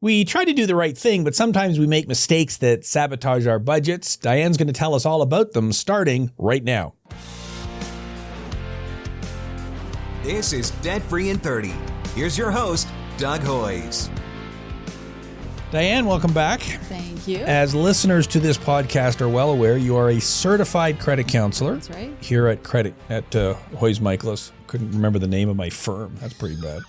We try to do the right thing, but sometimes we make mistakes that sabotage our budgets. Diane's going to tell us all about them starting right now. This is Debt Free in 30. Here's your host, Doug Hoyes. Diane, welcome back. Thank you. As listeners to this podcast are well aware, you are a certified credit counselor. That's right. Here at Hoyes Michaelis. Couldn't remember the name of my firm. That's pretty bad.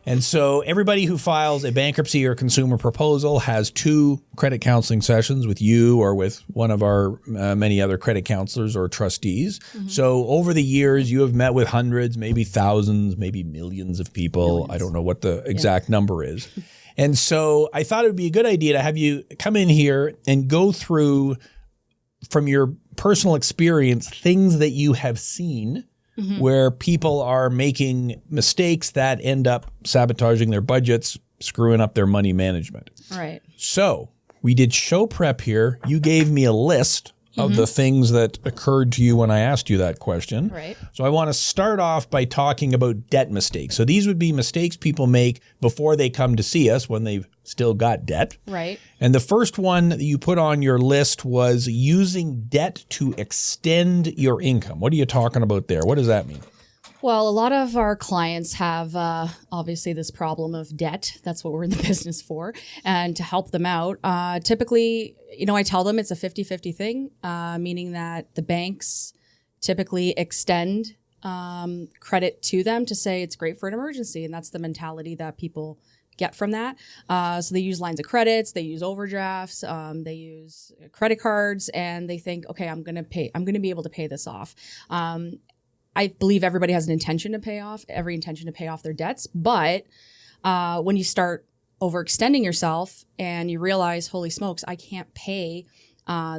And so everybody who files a bankruptcy or consumer proposal has 2 credit counseling sessions with you or with one of our many other credit counselors or trustees. Mm-hmm. So over the years, you have met with hundreds, maybe thousands, maybe millions of people. Millions. I don't know what the exact number is. And so I thought it would be a good idea to have you come in here and go through, from your personal experience, things that you have seen where people are making mistakes that end up sabotaging their budgets, screwing up their money management. Right. So we did show prep here. You gave me a list of the things that occurred to you when I asked you that question. Right. So I want to start off by talking about debt mistakes. So these would be mistakes people make before they come to see us when they've still got debt. Right. And the first one that you put on your list was using debt to extend your income. What are you talking about there? What does that mean? Well, a lot of our clients have obviously this problem of debt. That's what we're in the business for. And to help them out, typically, I tell them it's a 50-50 thing, meaning that the banks typically extend credit to them to say it's great for an emergency. And that's the mentality that people get from that. So they use lines of credits, they use overdrafts, they use credit cards, and they think, okay, I'm going to be able to pay this off. I believe everybody has an intention to pay off their debts. But when you start overextending yourself and you realize, holy smokes, I can't pay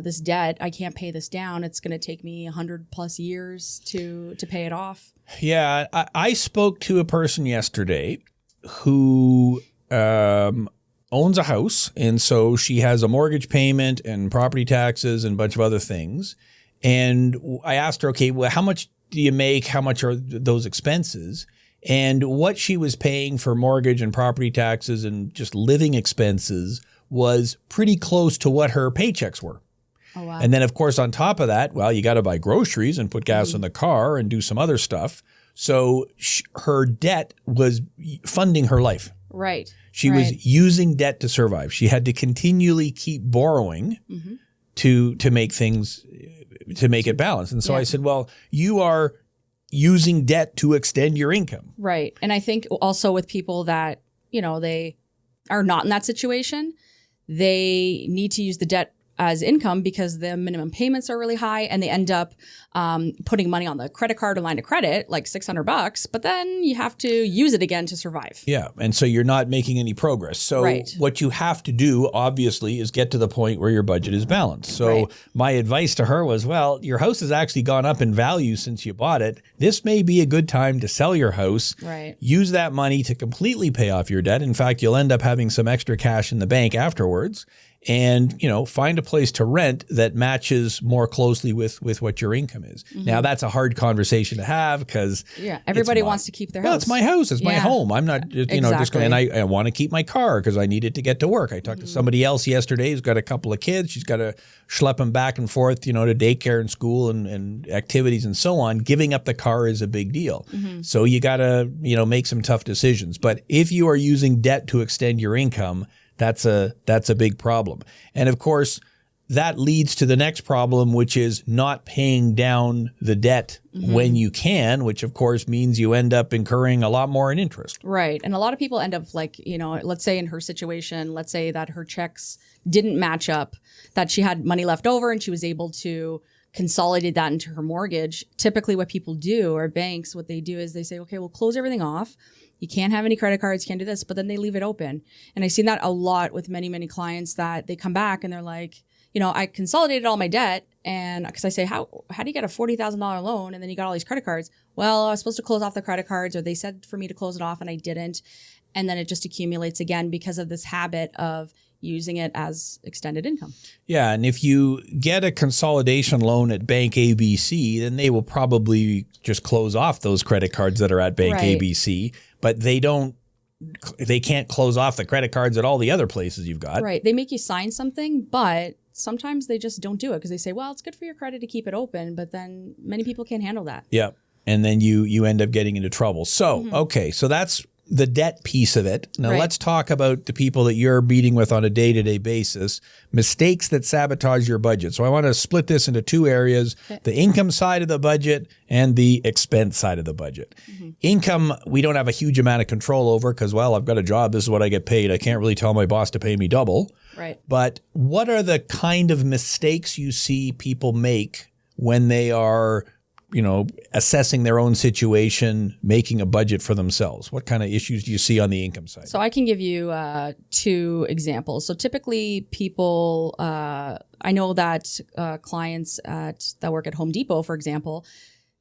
this debt, I can't pay this down, it's going to take me 100 plus years to pay it off. Yeah, I spoke to a person yesterday who owns a house. And so she has a mortgage payment and property taxes and a bunch of other things. And I asked her, okay, well, how much do you make? How much are those expenses? And what she was paying for mortgage and property taxes and just living expenses was pretty close to what her paychecks were. Oh, wow. And then, of course, on top of that, well, you got to buy groceries and put gas in the car and do some other stuff. So her debt was funding her life. Right. She was using debt to survive. She had to continually keep borrowing to make things, to make it balance. And so I said, well, you are using debt to extend your income. Right. And I think also with people that, they are not in that situation, they need to use the debt as income because the minimum payments are really high and they end up putting money on the credit card or line of credit, like $600, but then you have to use it again to survive. Yeah. And so you're not making any progress. So what you have to do, obviously, is get to the point where your budget is balanced. So my advice to her was, well, your house has actually gone up in value since you bought it. This may be a good time to sell your house. Right. Use that money to completely pay off your debt. In fact, you'll end up having some extra cash in the bank afterwards. And, find a place to rent that matches more closely with what your income is. Now, that's a hard conversation to have because everybody wants to keep their house. Well, it's my house. It's my home. I'm not, just going, and I want to keep my car because I need it to get to work. I talked to somebody else yesterday who's got a couple of kids. She's got to schlep them back and forth, to daycare and school and activities and so on. Giving up the car is a big deal. So you got to, make some tough decisions. But if you are using debt to extend your income, that's a big problem. And of course, that leads to the next problem, which is not paying down the debt when you can, which of course means you end up incurring a lot more in interest. Right. And a lot of people end up let's say in her situation, let's say that her checks didn't match up, that she had money left over and she was able to consolidate that into her mortgage. Typically what people do, or banks, what they do is they say, okay, we'll close everything off. You can't have any credit cards, you can't do this, but then they leave it open. And I've seen that a lot with many, many clients that they come back and they're like, I consolidated all my debt. And because I say, how do you get a $40,000 loan? And then you got all these credit cards. Well, I was supposed to close off the credit cards, or they said for me to close it off and I didn't. And then it just accumulates again because of this habit of using it as extended income. Yeah. And if you get a consolidation loan at Bank ABC, then they will probably just close off those credit cards that are at Bank ABC, but they don't they can't close off the credit cards at all the other places you've got. Right. They make you sign something, but sometimes they just don't do it because they say, well, it's good for your credit to keep it open. But then many people can't handle that. Yeah. And then you end up getting into trouble. So, okay. So that's the debt piece of it. Now let's talk about the people that you're meeting with on a day-to-day basis, mistakes that sabotage your budget. So I want to split this into two areas, the income side of the budget and the expense side of the budget. Income, we don't have a huge amount of control over because, well, I've got a job. This is what I get paid. I can't really tell my boss to pay me double. Right. But what are the kind of mistakes you see people make when they are assessing their own situation, making a budget for themselves? What kind of issues do you see on the income side? So I can give you 2 examples. So typically people, I know that clients that work at Home Depot, for example,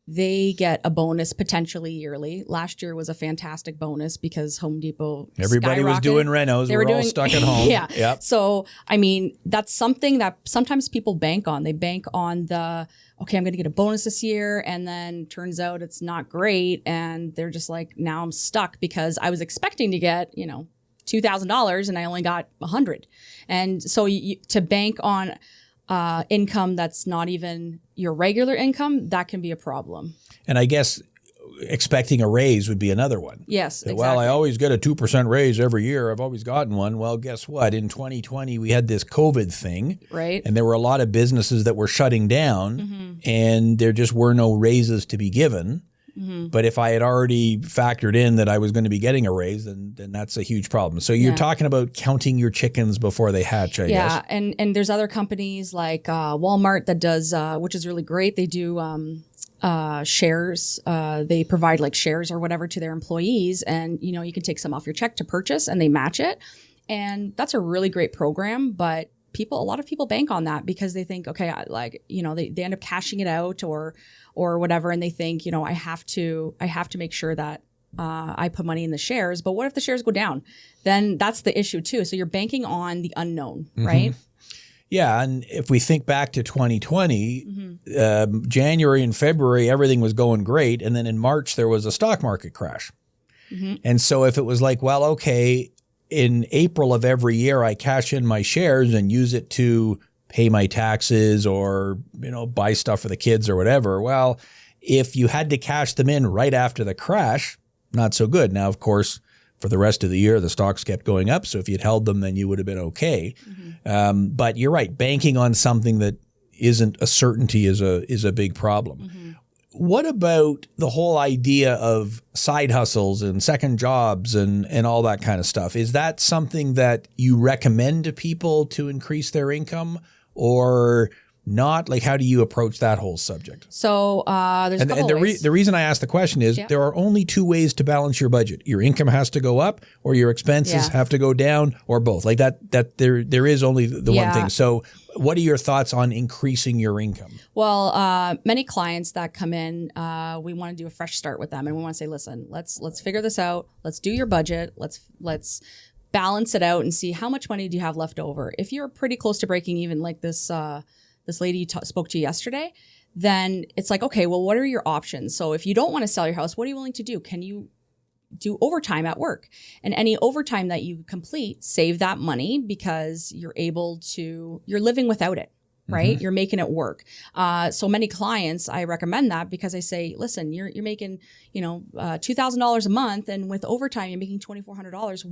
they get a bonus potentially yearly. Last year was a fantastic bonus because Home Depot Everybody was doing renos. We're all stuck at home. Yeah. Yep. So, I mean, that's something that sometimes people bank on. They bank on okay, I'm going to get a bonus this year. And then turns out it's not great. And they're just like, now I'm stuck because I was expecting to get, $2,000 and I only got $100. And so to bank on income that's not even your regular income, that can be a problem. And I guess expecting a raise would be another one. Yes, exactly. Well, I always get a 2% raise every year. I've always gotten one. Well, guess what? In 2020, we had this COVID thing. Right. And there were a lot of businesses that were shutting down and there just were no raises to be given. But if I had already factored in that I was going to be getting a raise, then that's a huge problem. So you're talking about counting your chickens before they hatch, I guess. Yeah, and there's other companies like Walmart that does, which is really great. They do shares. They provide like shares or whatever to their employees, and you can take some off your check to purchase, and they match it. And that's a really great program, but a lot of people bank on that because they think, okay, they end up cashing it out or whatever. And they think, I have to make sure that I put money in the shares. But what if the shares go down? Then that's the issue too. So you're banking on the unknown, right? Yeah. And if we think back to 2020, January and February, everything was going great. And then in March, there was a stock market crash. And so if it was like, well, okay, in April of every year, I cash in my shares and use it to pay my taxes or, buy stuff for the kids or whatever. Well, if you had to cash them in right after the crash, not so good. Now, of course, for the rest of the year, the stocks kept going up. So if you'd held them, then you would have been okay. But you're right. Banking on something that isn't a certainty is a big problem. What about the whole idea of side hustles and second jobs and all that kind of stuff? Is that something that you recommend to people to increase their income or not? Like, how do you approach that whole subject? So there's a couple of ways. The reason I ask the question is there are only 2 ways to balance your budget. Your income has to go up or your expenses have to go down or both. Like that there is only the one thing. So what are your thoughts on increasing your income? Well, many clients that come in, we want to do a fresh start with them, and we want to say, listen, let's figure this out. Let's do your budget. Let's balance it out and see how much money do you have left over. If you're pretty close to breaking even, like this lady spoke to you yesterday, then it's like, okay, well, what are your options? So if you don't want to sell your house, what are you willing to do? Can you do overtime at work? And any overtime that you complete, save that money because you're living without it, right? You're making it work. So many clients, I recommend that because I say, listen, you're making, $2,000 a month, and with overtime, you're making $2,400.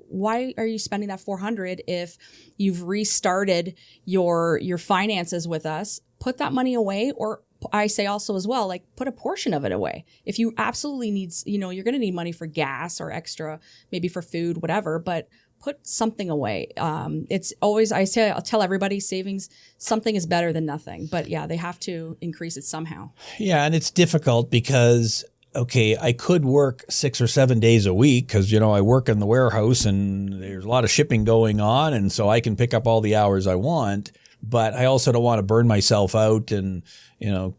Why are you spending that $400 if you've restarted your finances with us? Put that money away, or I say also as well, like put a portion of it away. If you absolutely need, you're going to need money for gas or extra, maybe for food, whatever, but put something away. It's always, I'll tell everybody savings, something is better than nothing, but yeah, they have to increase it somehow. Yeah. And it's difficult because, okay, I could work 6 or 7 days a week because, I work in the warehouse and there's a lot of shipping going on. And so I can pick up all the hours I want, but I also don't want to burn myself out and,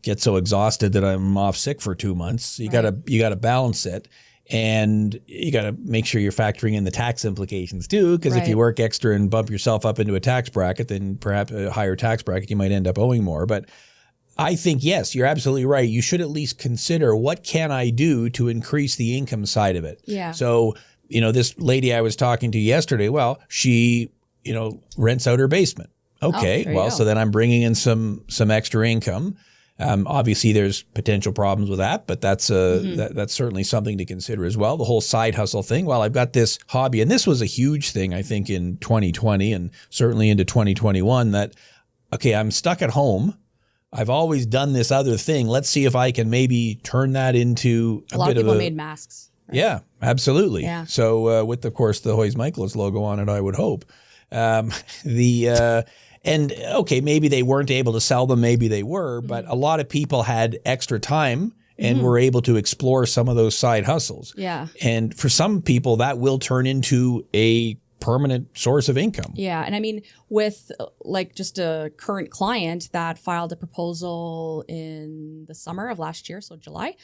get so exhausted that I'm off sick for 2 months. So you gotta balance it. And you got to make sure you're factoring in the tax implications too, because if you work extra and bump yourself up into a tax bracket, then perhaps a higher tax bracket, you might end up owing more. But I think, yes, you're absolutely right. You should at least consider what can I do to increase the income side of it. Yeah. So this lady I was talking to yesterday, well, she, rents out her basement. Okay, there you go. so then I'm bringing in some extra income. Obviously, there's potential problems with that, but that's that's certainly something to consider as well. The whole side hustle thing. Well, I've got this hobby, and this was a huge thing, I think, in 2020 and certainly into 2021 that, okay, I'm stuck at home. I've always done this other thing. Let's see if I can maybe turn that into a lot bit of people of made masks. Right? Yeah, absolutely. Yeah. So with, of course, the Hoyes Michaelis logo on it, I would hope. And okay, maybe they weren't able to sell them, maybe they were, but a lot of people had extra time and were able to explore some of those side hustles. Yeah. And for some people, that will turn into a permanent source of income. Yeah. And I mean, with like just a current client that filed a proposal in the summer of last year, so July,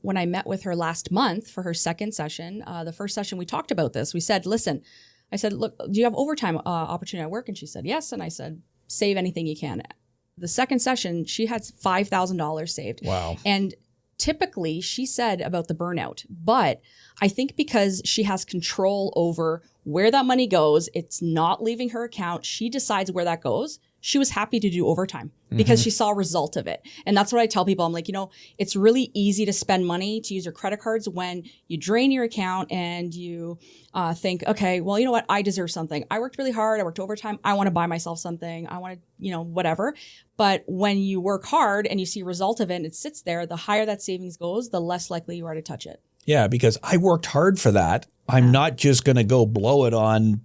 when I met with her last month for her second session, the first session we talked about this. We said, listen, I said, look, do you have overtime opportunity at work? And she said, yes. And I said, save anything you can. The second session, she had $5,000 saved. Wow. And typically she said about the burnout, but I think because she has control over where that money goes, it's not leaving her account. She decides where that goes. She was happy to do overtime because she saw a result of it. And that's what I tell people. I'm like, it's really easy to spend money, to use your credit cards when you drain your account and you think, okay, well, you know what? I deserve something. I worked really hard. I worked overtime. I want to buy myself something. I want to, whatever. But when you work hard and you see a result of it and it sits there, the higher that savings goes, the less likely you are to touch it. Yeah, because I worked hard for that. I'm not just going to go blow it on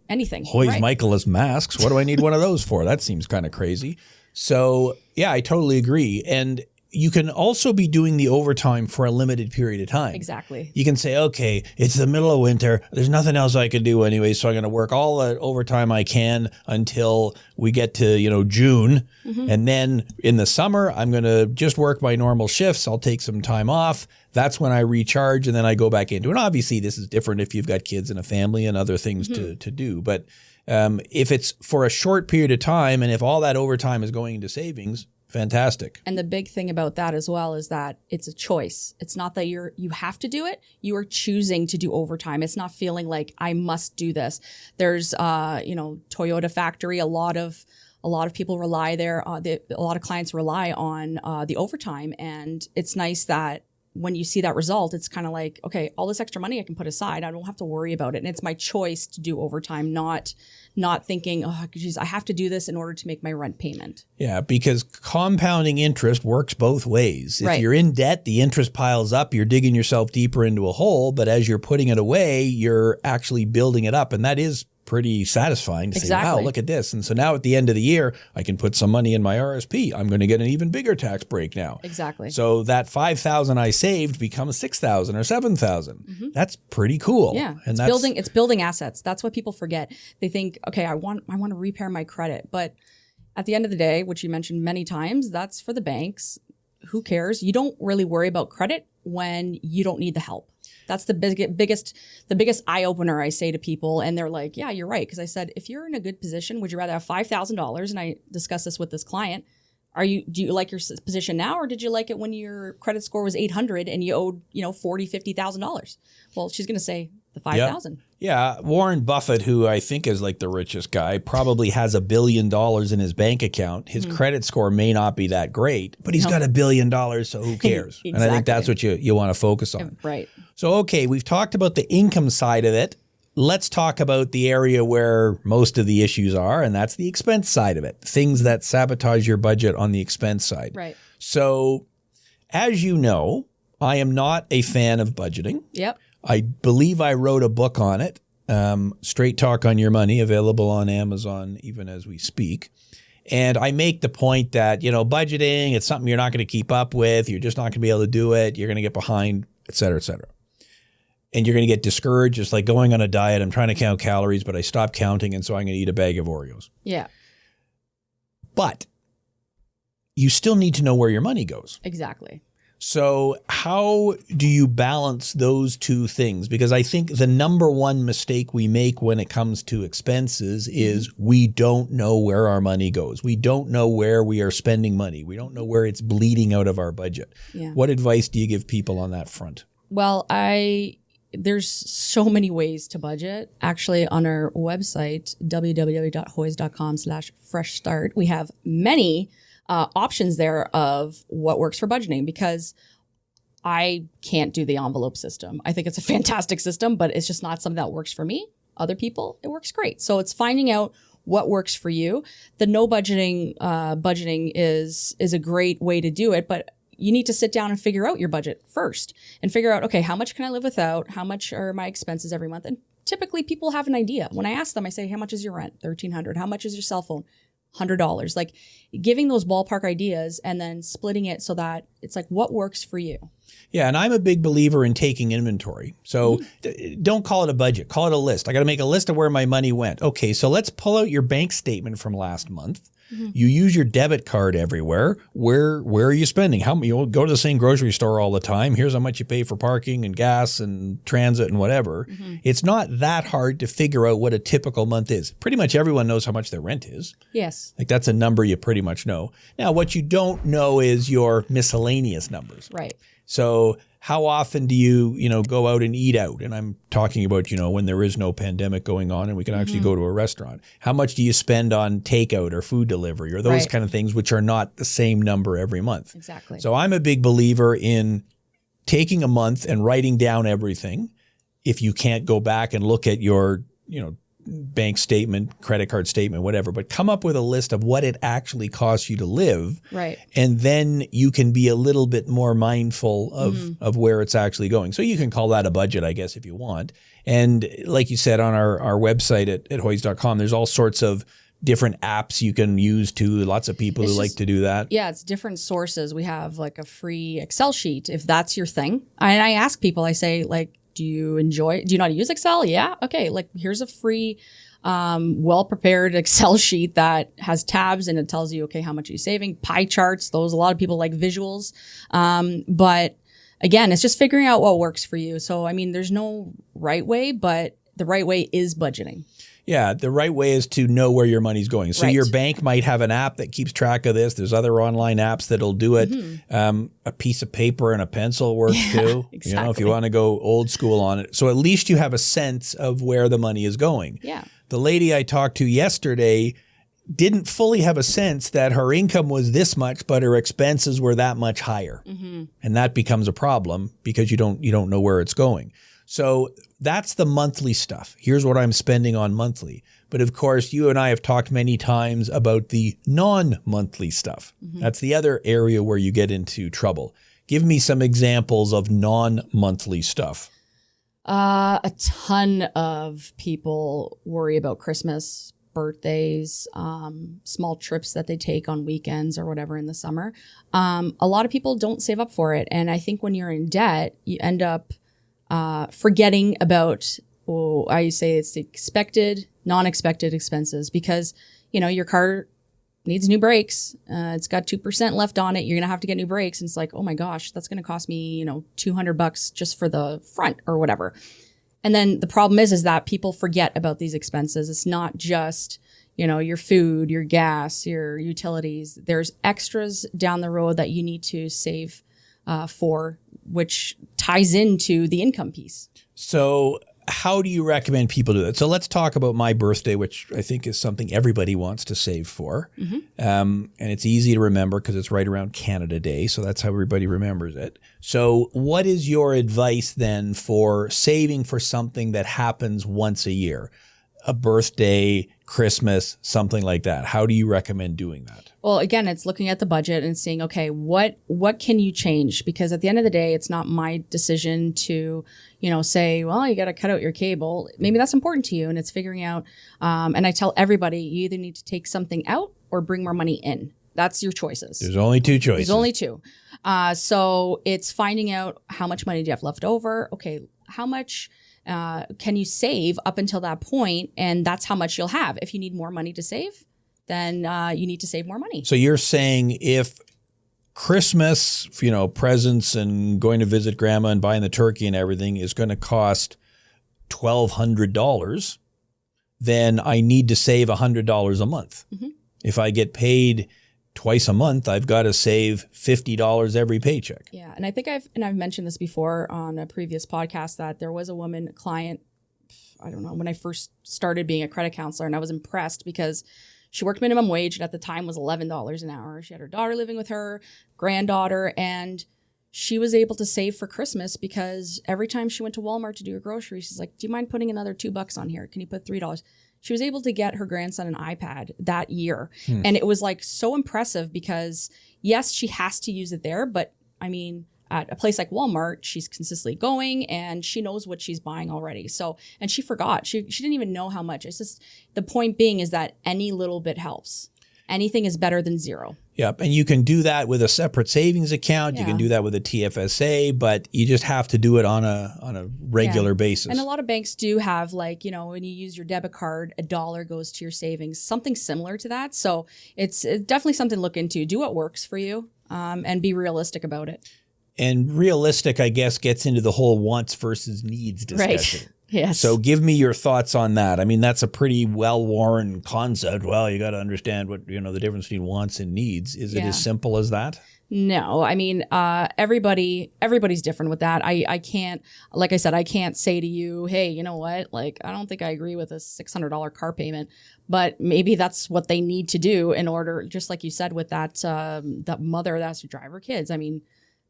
anything. Hoyes right. Michaelis masks. What do I need one of those for? That seems kind of crazy. So yeah, I totally agree. And you can also be doing the overtime for a limited period of time. Exactly. You can say, okay, it's the middle of winter. There's nothing else I can do anyway. So I'm going to work all the overtime I can until we get to, June. And then in the summer, I'm going to just work my normal shifts. I'll take some time off. That's when I recharge and then I go back into it. And obviously this is different if you've got kids and a family and other things to do. But if it's for a short period of time and if all that overtime is going into savings, fantastic. And the big thing about that as well is that it's a choice. It's not that you have to do it. You are choosing to do overtime. It's not feeling like I must do this. There's, Toyota factory. A lot of people rely there. A lot of clients rely on the overtime, and it's nice that when you see that result, it's kind of like, okay, all this extra money I can put aside. I don't have to worry about it. And it's my choice to do overtime, not thinking, oh, geez, I have to do this in order to make my rent payment. Yeah, because compounding interest works both ways. If you're in debt, the interest piles up, you're digging yourself deeper into a hole. But as you're putting it away, you're actually building it up. And that is pretty satisfying to say, wow, look at this. And so now at the end of the year, I can put some money in my RSP. I'm going to get an even bigger tax break now. Exactly. So that $5,000 I saved becomes $6,000 or $7,000. That's pretty cool. Yeah. And it's building assets. That's what people forget. They think, okay, I want to repair my credit. But at the end of the day, which you mentioned many times, that's for the banks. Who cares? You don't really worry about credit when you don't need the help. That's the biggest eye opener I say to people. And they're like, yeah, you're right. Because I said, if you're in a good position, would you rather have $5,000? And I discussed this with this client. Do you like your position now, or did you like it when your credit score was 800 and you owed, $40,000, $50,000? Well, she's going to say the 5,000. Yeah. Warren Buffett, who I think is like the richest guy, probably has $1 billion in his bank account. His credit score may not be that great, but he's got $1 billion. So who cares? Exactly. And I think that's what you want to focus on. Right. So, okay, we've talked about the income side of it. Let's talk about the area where most of the issues are, and that's the expense side of it. Things that sabotage your budget on the expense side. Right. So, as you know, I am not a fan of budgeting. Yep. I believe I wrote a book on it, Straight Talk on Your Money, available on Amazon even as we speak. And I make the point that, budgeting, it's something you're not going to keep up with. You're just not going to be able to do it. You're going to get behind, et cetera, et cetera. And you're going to get discouraged. It's like going on a diet. I'm trying to count calories, but I stopped counting, and so I'm going to eat a bag of Oreos. Yeah. But you still need to know where your money goes. Exactly. So how do you balance those two things? Because I think the number one mistake we make when it comes to expenses is we don't know where our money goes. We don't know where we are spending money. We don't know where it's bleeding out of our budget. Yeah. What advice do you give people on that front? Well, there's so many ways to budget. Actually, on our website, www.hoys.com/fresh start, we have many options there of what works for budgeting, because I can't do the envelope system. I think it's a fantastic system, but it's just not something that works for me. Other people, it works great. So it's finding out what works for you. The no budgeting is a great way to do it, but you need to sit down and figure out your budget first and figure out, okay, how much can I live without? How much are my expenses every month? And typically people have an idea. When I ask them, I say, how much is your rent? $1,300. How much is your cell phone? $100. Like giving those ballpark ideas and then splitting it so that it's like what works for you. Yeah, and I'm a big believer in taking inventory. So don't call it a budget, call it a list. I got to make a list of where my money went. Okay, so let's pull out your bank statement from last month. You use your debit card everywhere. Where are you spending? You'll go to the same grocery store all the time. Here's how much you pay for parking and gas and transit and whatever. It's not that hard to figure out what a typical month is. Pretty much everyone knows how much their rent is. Yes. Like that's a number you pretty much know. Now, what you don't know is your miscellaneous numbers. Right. So how often do you go out and eat out? And I'm talking about, when there is no pandemic going on and we can actually go to a restaurant. How much do you spend on takeout or food delivery or those kind of things, which are not the same number every month? Exactly. So I'm a big believer in taking a month and writing down everything. If you can't go back and look at your, bank statement, credit card statement, whatever, but come up with a list of what it actually costs you to live. Right. And then you can be a little bit more mindful of where it's actually going. So you can call that a budget, I guess, if you want. And like you said, on our website at hoys.com, there's all sorts of different apps you can use too. Lots of people who like to do that. Yeah, it's different sources. We have like a free Excel sheet if that's your thing. And I ask people, I say like, do you know how to use Excel? Yeah. Okay. Like here's a free, well-prepared Excel sheet that has tabs and it tells you, okay, how much are you saving? Pie charts. A lot of people like visuals. But again, it's just figuring out what works for you. So, I mean, there's no right way, but the right way is budgeting. Yeah, the right way is to know where your money's going. So your bank might have an app that keeps track of this. There's other online apps that'll do it. A piece of paper and a pencil works too. Exactly. If you want to go old school on it. So at least you have a sense of where the money is going. Yeah. The lady I talked to yesterday didn't fully have a sense that her income was this much, but her expenses were that much higher. And that becomes a problem because you don't know where it's going. So that's the monthly stuff. Here's what I'm spending on monthly. But of course, you and I have talked many times about the non-monthly stuff. That's the other area where you get into trouble. Give me some examples of non-monthly stuff. A ton of people worry about Christmas, birthdays, small trips that they take on weekends or whatever in the summer. A lot of people don't save up for it. And I think when you're in debt, you end up forgetting about, I say it's the expected, non-expected expenses because, your car needs new brakes. It's got 2% left on it. You're going to have to get new brakes. And it's like, oh my gosh, that's going to cost me, $200 just for the front or whatever. And then the problem is that people forget about these expenses. It's not just, your food, your gas, your utilities. There's extras down the road that you need to save for, which ties into the income piece. So how do you recommend people do that? So let's talk about my birthday, which I think is something everybody wants to save for. And it's easy to remember because it's right around Canada Day. So that's how everybody remembers it. So what is your advice then for saving for something that happens once a year? A birthday, Christmas, something like that. How do you recommend doing that? Well, again, it's looking at the budget and seeing, okay, what can you change? Because at the end of the day, it's not my decision to, say, well, you got to cut out your cable. Maybe that's important to you. And it's figuring out, and I tell everybody, you either need to take something out or bring more money in. That's your choices. There's only two choices. There's only two. So it's finding out how much money do you have left over? Okay, how much can you save up until that point? And that's how much you'll have. If you need more money to save, then you need to save more money. So you're saying if Christmas, presents and going to visit grandma and buying the turkey and everything is going to cost $1,200, then I need to save $100 a month. If I get paid twice a month, I've got to save $50 every paycheck. Yeah. And I think I've mentioned this before on a previous podcast that there was a woman client, I don't know, when I first started being a credit counselor, and I was impressed because she worked minimum wage and at the time was $11 an hour. She had her daughter living with her, granddaughter, and she was able to save for Christmas because every time she went to Walmart to do her groceries, she's like, do you mind putting another $2 on here? Can you put $3? She was able to get her grandson an iPad that year. And it was like so impressive because yes, she has to use it there. But I mean, at a place like Walmart, she's consistently going and she knows what she's buying already. So, and she forgot, she didn't even know how much. It's just, the point being is that any little bit helps. Anything is better than zero. Yep. And you can do that with a separate savings account. You can do that with a TFSA, but you just have to do it on a regular basis. And a lot of banks do have, like, you know, when you use your debit card, $1 goes to your savings, something similar to that. So it's definitely something to look into. Do what works for you, and be realistic about it. And realistic, I guess, gets into the whole wants versus needs discussion. Right. Yes. So give me your thoughts on that. I mean, that's a pretty well-worn concept. Well, you got to understand what, you know, the difference between wants and needs. Is it as simple as that? No, I mean, everybody's different with that. I can't, like I said, I can't say to you, hey, you know what? Like, I don't think I agree with a $600 car payment, but maybe that's what they need to do in order, just like you said, with that mother that has to drive her kids. I mean,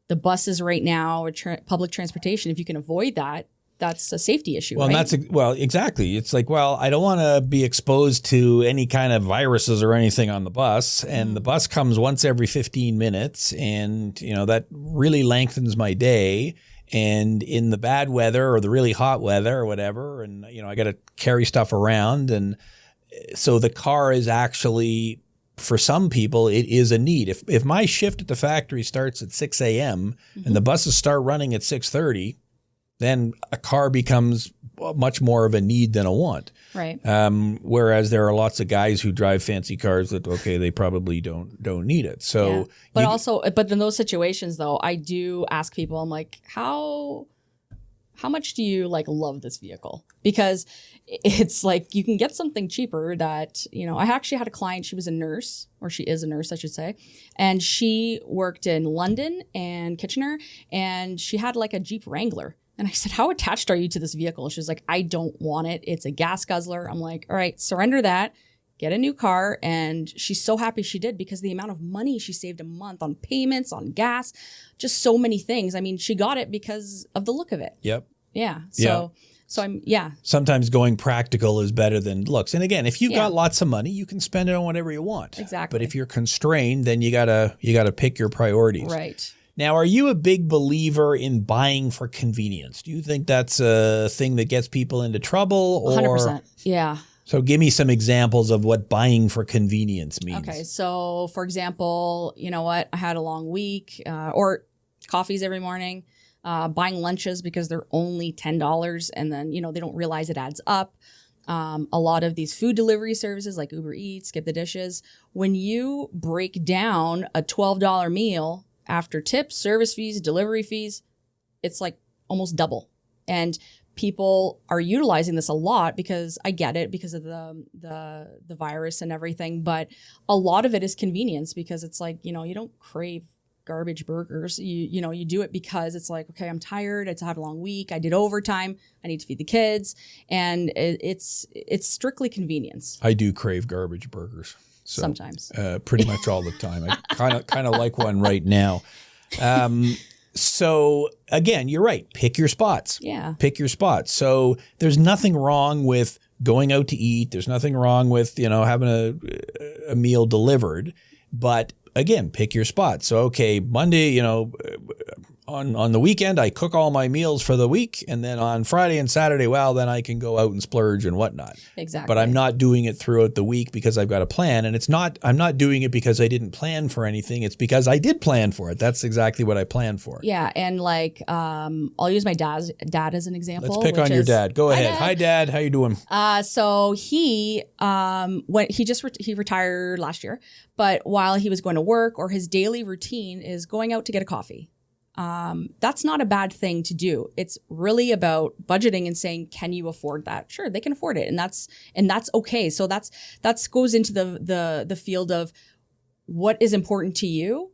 the buses right now, public transportation, if you can avoid that, that's a safety issue. Well, right? Exactly. It's like, well, I don't want to be exposed to any kind of viruses or anything on the bus. And the bus comes once every 15 minutes. And, you know, that really lengthens my day. And in the bad weather or the really hot weather or whatever, and, you know, I got to carry stuff around. And so the car is actually, for some people, it is a need. If my shift at the factory starts at 6 a.m. and the buses start running at 6:30, then a car becomes much more of a need than a want. Right. Whereas there are lots of guys who drive fancy cars that, okay, they probably don't need it. So, but in those situations though, I do ask people, I'm like, how much do you like love this vehicle? Because it's like, you can get something cheaper that, you know, I actually had a client, she was a nurse, or she is a nurse, I should say. And she worked in London and Kitchener, and she had like a Jeep Wrangler. And I said, how attached are you to this vehicle? She was like, I don't want it. It's a gas guzzler. I'm like, all right, surrender that, get a new car. And she's so happy she did, because the amount of money she saved a month on payments, on gas, just so many things. I mean, she got it because of the look of it. Yep. Yeah. Sometimes going practical is better than looks. And again, if you've got lots of money, you can spend it on whatever you want. Exactly. But if you're constrained, then you gotta pick your priorities. Right. Now, are you a big believer in buying for convenience? Do you think that's a thing that gets people into trouble? Or 100%. Yeah. So give me some examples of what buying for convenience means. Okay. So for example, you know what? I had a long week, or coffees every morning, buying lunches because they're only $10, and then, you know, they don't realize it adds up. A lot of these food delivery services like Uber Eats, Skip the Dishes, when you break down a $12 meal after tips, service fees, delivery fees, it's like almost double. And people are utilizing this a lot, because I get it, because of the virus and everything. But a lot of it is convenience, because it's like, you know, you don't crave garbage burgers. You know, you do it because it's like, okay, I'm tired. It's had a long week. I did overtime. I need to feed the kids. And it's strictly convenience. I do crave garbage burgers. So, sometimes. Pretty much all the time. I kind of like one right now. So again, you're right. Pick your spots. Yeah. Pick your spots. So there's nothing wrong with going out to eat. There's nothing wrong with, you know, having a meal delivered. But again, pick your spots. So, okay, Monday, you know, on the weekend, I cook all my meals for the week. And then on Friday and Saturday, well, then I can go out and splurge and whatnot. Exactly. But I'm not doing it throughout the week because I've got a plan. And I'm not doing it because I didn't plan for anything. It's because I did plan for it. That's exactly what I planned for. Yeah. And like, I'll use my dad as an example. Let's pick on your dad. Go ahead. Hi, Dad. How you doing? So he retired last year, but while he was going to work, or his daily routine is going out to get a coffee. That's not a bad thing to do. It's really about budgeting and saying, can you afford that? Sure, they can afford it. And that's okay. So that's goes into the field of what is important to you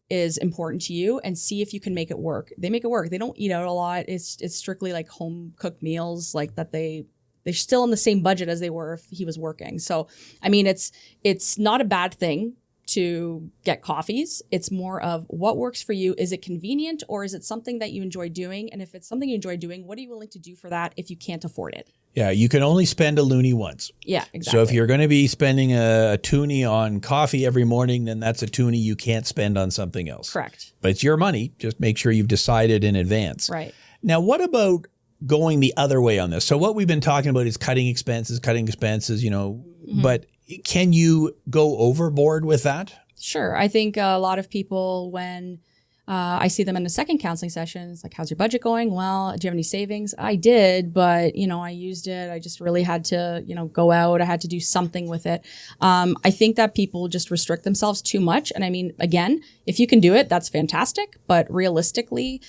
is important to you, and see if you can make it work. They make it work. They don't eat out a lot. It's strictly like home cooked meals, like that they're still in the same budget as they were if he was working. So, I mean, it's not a bad thing to get coffees. It's more of what works for you. Is it convenient, or is it something that you enjoy doing? And if it's something you enjoy doing, what are you willing to do for that if you can't afford it? Yeah, you can only spend a loonie once. Yeah, exactly. So if you're going to be spending a toonie on coffee every morning, then that's a toonie you can't spend on something else. Correct. But it's your money. Just make sure you've decided in advance. Right. Now, what about going the other way on this? So what we've been talking about is cutting expenses, but can you go overboard with that? Sure. I think a lot of people, when I see them in the second counseling session, it's like, how's your budget going? Well, do you have any savings? I did, but, I used it. I just really had to, go out. I had to do something with it. I think that people just restrict themselves too much. And I mean, again, if you can do it, that's fantastic. But realistically,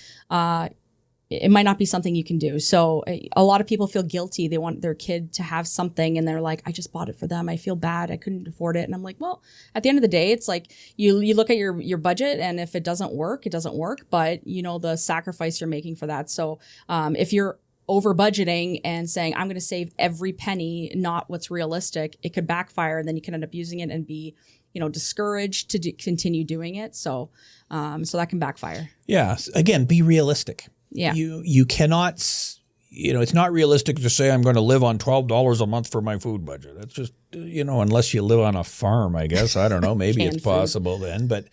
it might not be something you can do. So a lot of people feel guilty. They want their kid to have something, and they're like, I just bought it for them. I feel bad. I couldn't afford it. And I'm like, well, at the end of the day, it's like you look at your budget, and if it doesn't work, it doesn't work. But the sacrifice you're making for that. So if you're over budgeting and saying, I'm going to save every penny, not what's realistic, it could backfire, and then you can end up using it and be discouraged to continue doing it. So that can backfire. Yeah. Again, be realistic. Yeah. You cannot, it's not realistic to say I'm going to live on $12 a month for my food budget. It's just, unless you live on a farm, I guess. I don't know. Maybe it's possible then, but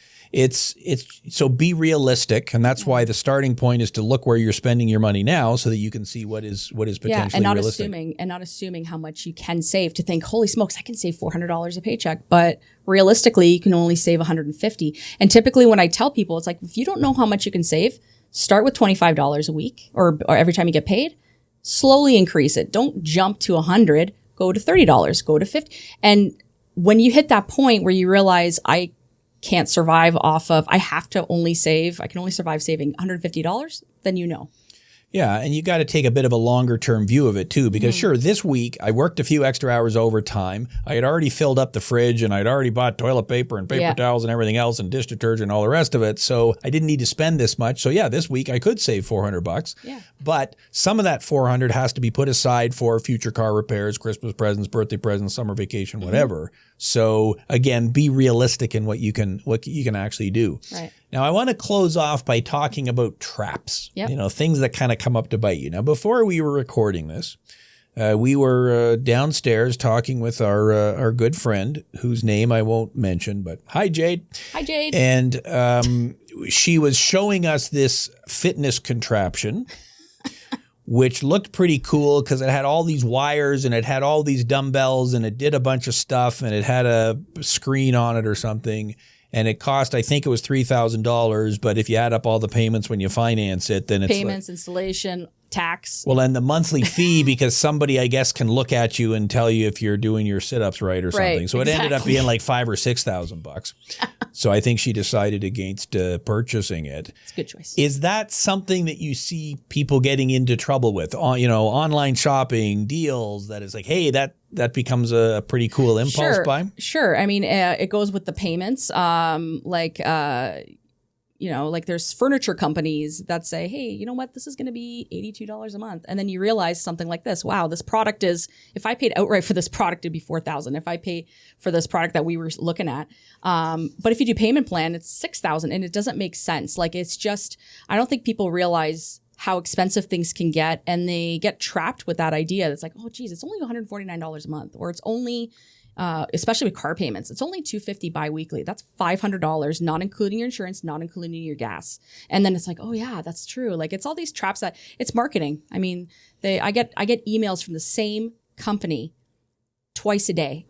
so be realistic. And that's why the starting point is to look where you're spending your money now, so that you can see what is potentially realistic. And not assuming how much you can save, to think, holy smokes, I can save $400 a paycheck. But realistically, you can only save $150. And typically when I tell people, it's like, if you don't know how much you can save, start with $25 a week or every time you get paid. Slowly increase it. Don't jump to $100. Go to $30. Go to $50. And when you hit that point where you realize I can't survive off of, I can only survive saving $150, then Yeah, and you got to take a bit of a longer term view of it too, because sure, this week I worked a few extra hours overtime. I had already filled up the fridge, and I'd already bought toilet paper and paper towels and everything else, and dish detergent and all the rest of it. So I didn't need to spend this much. So yeah, this week I could save $400. Yeah. But some of that $400 has to be put aside for future car repairs, Christmas presents, birthday presents, summer vacation, whatever. So again, be realistic in what you can actually do. Right. Now, I want to close off by talking about traps, Yep. Things that kind of come up to bite you. Now, before we were recording this, we were downstairs talking with our good friend, whose name I won't mention, but hi, Jade. Hi, Jade. And she was showing us this fitness contraption, which looked pretty cool because it had all these wires and it had all these dumbbells and it did a bunch of stuff and it had a screen on it or something. And it cost, I think it was $3,000, but if you add up all the payments when you finance it, then it's payments, installation, tax. Well, and the monthly fee, because somebody, I guess, can look at you and tell you if you're doing your sit-ups right or something. So it ended up being like $5,000 or $6,000. So I think she decided against purchasing it. It's a good choice. Is that something that you see people getting into trouble with? Online shopping, deals, that is like, hey, that becomes a pretty cool impulse buy? Sure. I mean, it goes with the payments. Like there's furniture companies that say, hey, you know what, this is going to be $82 a month. And then you realize something like this. Wow, this product is, if I paid outright for this product, it'd be $4,000. If I pay for this product that we were looking at. But if you do payment plan, it's $6,000, and it doesn't make sense. Like, it's just, I don't think people realize how expensive things can get, and they get trapped with that idea. It's like, oh geez, it's only $149 a month, or it's only, especially with car payments, it's only $250 biweekly. That's $500, not including your insurance, not including your gas. And then it's like, oh yeah, that's true. Like, it's all these traps that it's marketing. I mean, I get emails from the same company twice a day.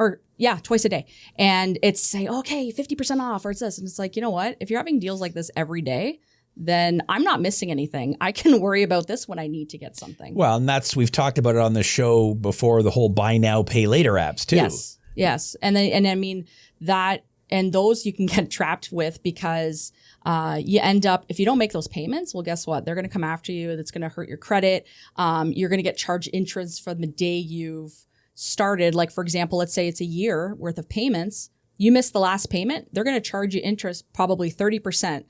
And it's say, okay, 50% off, or it's this. And it's like, you know what? If you're having deals like this every day, then I'm not missing anything. I can worry about this when I need to get something. Well, and we've talked about it on the show before, the whole buy now, pay later apps too. Yes. And I mean that, and those you can get trapped with, because you end up, if you don't make those payments, well, guess what? They're going to come after you. That's going to hurt your credit. You're going to get charged interest from the day you've started. Like, for example, let's say it's a year worth of payments. You missed the last payment, they're going to charge you interest probably 30%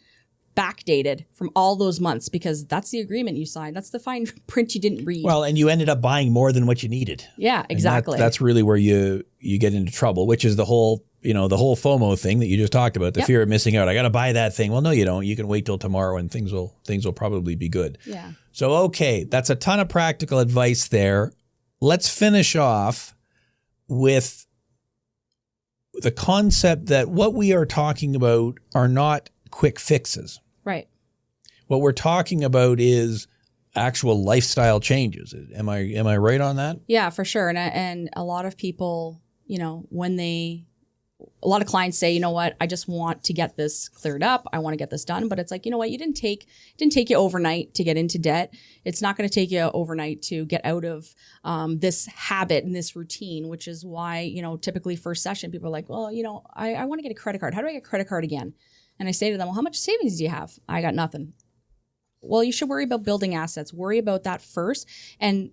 backdated from all those months because that's the agreement you signed. That's the fine print you didn't read. Well, and you ended up buying more than what you needed. Yeah, exactly. That's really where you get into trouble, which is the whole FOMO thing that you just talked about, the fear of missing out. I got to buy that thing. Well, no, you don't. You can wait till tomorrow and things will probably be good. Yeah. So, okay, that's a ton of practical advice there. Let's finish off with the concept that what we are talking about are not quick fixes. Right. What we're talking about is actual lifestyle changes. Am I right on that? Yeah, for sure. And a lot of people, a lot of clients say, you know what, I just want to get this cleared up. I want to get this done. But it's like, you know what, it didn't take you overnight to get into debt. It's not going to take you overnight to get out of this habit and this routine, which is why, typically first session, people are like, well, I want to get a credit card. How do I get a credit card again? And I say to them, well, how much savings do you have? I got nothing. Well, you should worry about building assets. Worry about that first. And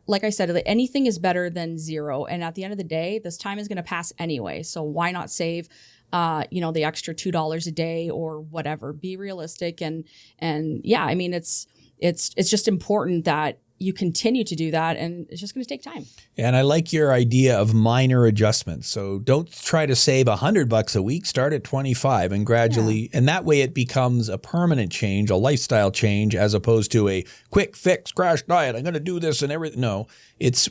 like I said, anything is better than zero. And at the end of the day, this time is going to pass anyway. So why not save, the extra $2 a day or whatever? Be realistic. And yeah, I mean, it's just important that you continue to do that, and it's just going to take time. And I like your idea of minor adjustments. So don't try to save $100 a week. Start at 25 and gradually, and that way it becomes a permanent change, a lifestyle change, as opposed to a quick fix, crash diet. I'm going to do this and everything. No,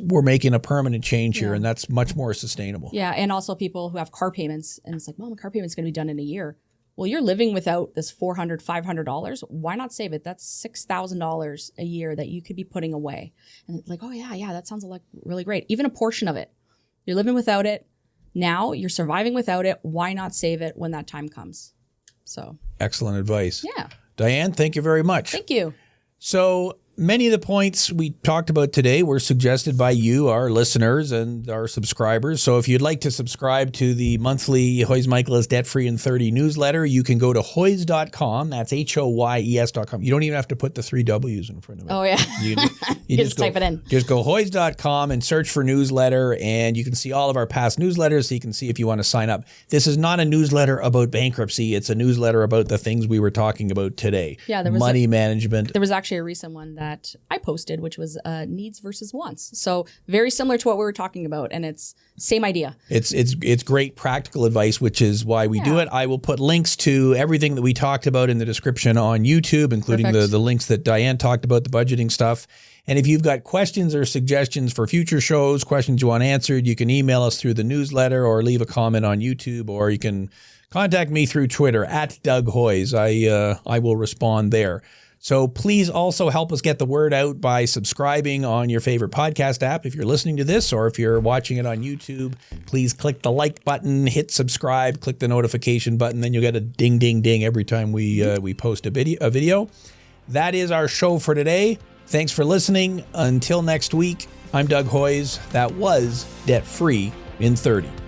we're making a permanent change here, and that's much more sustainable. Yeah, and also people who have car payments, and it's like, well, my car payment's going to be done in a year. Well, you're living without this $400, $500. Why not save it? That's $6,000 a year that you could be putting away. And it's like, oh yeah, that sounds like really great. Even a portion of it. You're living without it. Now you're surviving without it. Why not save it when that time comes? So excellent advice. Yeah. Diane, thank you very much. Thank you. So many of the points we talked about today were suggested by you, our listeners, and our subscribers. So if you'd like to subscribe to the monthly Hoyes Michaelis Debt Free in 30 newsletter, you can go to hoyes.com. That's HOYES.com. You don't even have to put the 3 W's in front of it. Oh, yeah. You just type it in. Just go hoyes.com and search for newsletter, and you can see all of our past newsletters, so you can see if you want to sign up. This is not a newsletter about bankruptcy. It's a newsletter about the things we were talking about today. Yeah, there was money management. There was actually a recent one that I posted, which was needs versus wants. So very similar to what we were talking about, and it's same idea. It's great practical advice, which is why we do it. I will put links to everything that we talked about in the description on YouTube, including the links that Diane talked about, the budgeting stuff. And if you've got questions or suggestions for future shows, questions you want answered, you can email us through the newsletter or leave a comment on YouTube, or you can contact me through Twitter at Doug Hoyes. I will respond there. So please also help us get the word out by subscribing on your favorite podcast app if you're listening to this, or if you're watching it on YouTube, please click the like button, hit subscribe, click the notification button, then you'll get a ding, ding, ding every time we post a video. That is our show for today. Thanks for listening. Until next week, I'm Doug Hoyes. That was Debt Free in 30.